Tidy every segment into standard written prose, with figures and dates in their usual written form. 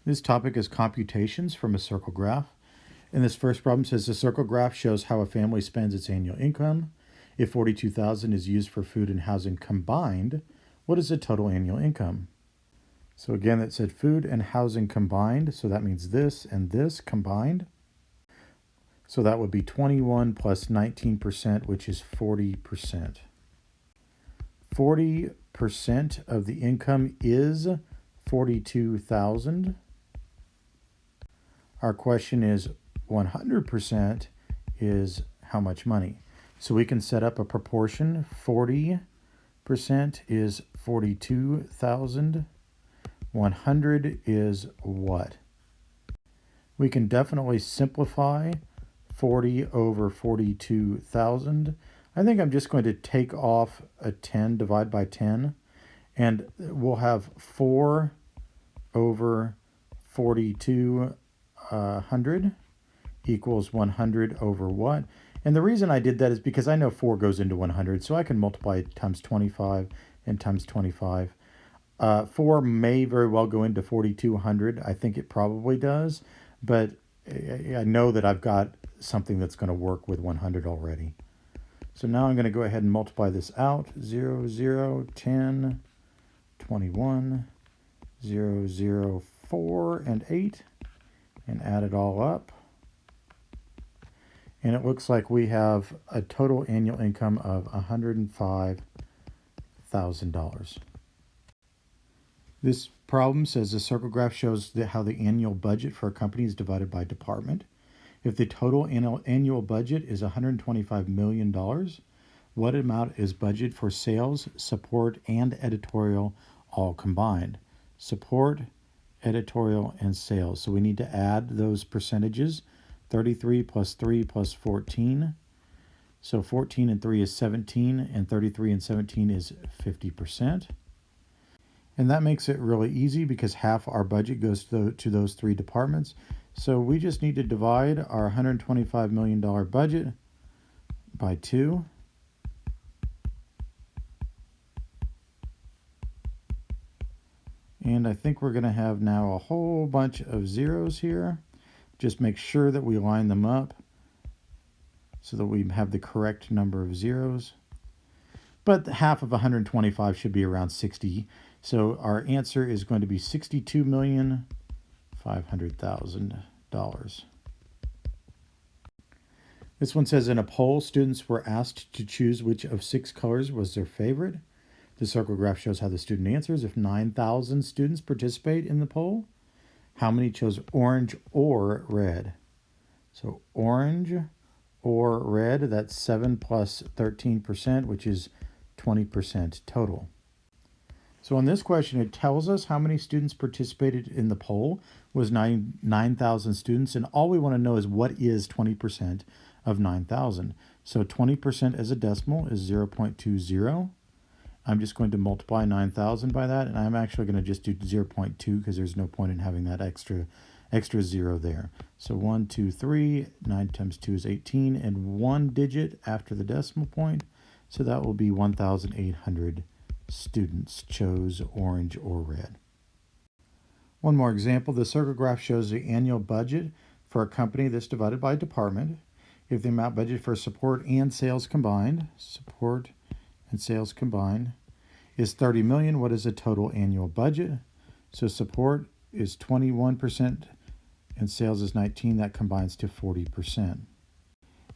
This topic is computations from a circle graph. And this first problem says the circle graph shows how a family spends its annual income. If $42,000 is used for food and housing combined, what is the total annual income? So again, it said food and housing combined. So that means this and this combined. So that would be 21 plus 19%, which is 40%. 40% of the income is $42,000. Our question is 100% is how much money? So we can set up a proportion. 40% is 42,000. 100 is what? We can definitely simplify 40 over 42,000. I think I'm just going to take off a 10, divide by 10, and we'll have 4 over 4,200 equals 100 over what? And the reason I did that is because I know 4 goes into 100, so I can multiply it times 25 and times 25. 4 may very well go into 4,200. I think it probably does, but I know that I've got something that's going to work with 100 already. So now I'm going to go ahead and multiply this out. 0, 0, 10, 21, 0, 0, 4, and 8, and add it all up. And it looks like we have a total annual income of $105,000. This problem says the circle graph shows how the annual budget for a company is divided by department. If the total annual budget is $125 million, what amount is budgeted for sales, support, and editorial all combined? Support, editorial, and sales. So we need to add those percentages. 33 plus 3 plus 14. So 14 and 3 is 17, and 33 and 17 is 50%. And that makes it really easy because half our budget goes to those 3 departments. So we just need to divide our $125 million budget by 2. And I think we're going to have now a whole bunch of zeros here. Just make sure that we line them up so that we have the correct number of zeros. But half of 125 should be around 60. So our answer is going to be $62,500,000. This one says, in a poll, students were asked to choose which of 6 colors was their favorite. The circle graph shows how the student answers. If 9,000 students participate in the poll, how many chose orange or red? So orange or red, that's 7 plus 13%, which is 20% total. So on this question, it tells us how many students participated in the poll. It was 9,000 students, and all we want to know is what is 20% of 9,000. So 20% as a decimal is 0.20. I'm just going to multiply 9,000 by that, and I'm actually going to just do 0.2 because there's no point in having that extra 0 there. So 1, 2, 3, 9 times 2 is 18, and 1 digit after the decimal point. So that will be 1,800 students chose orange or red. One more example. The circle graph shows the annual budget for a company that's divided by department. If the amount budgeted for support and sales combined, is 30 million, what is the total annual budget? So support is 21% and sales is 19. That combines to 40%.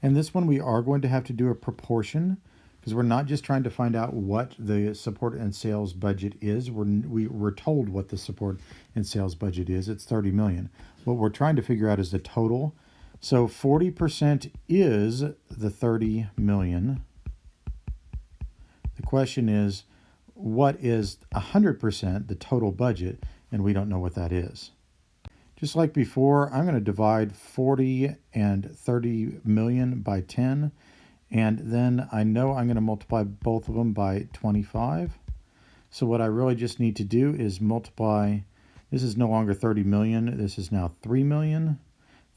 And this one we are going to have to do a proportion because we're not just trying to find out what the support and sales budget is. We're told what the support and sales budget is. It's 30 million. What we're trying to figure out is the total. So 40% is the 30 million. The question is, what is 100%, the total budget? And we don't know what that is. Just like before, I'm going to divide 40 and 30 million by 10. And then I know I'm going to multiply both of them by 25. So what I really just need to do is multiply. This is no longer 30 million. This is now 3 million.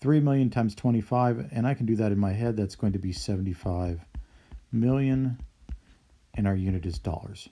3 million times 25. And I can do that in my head. That's going to be 75 million. And our unit is dollars.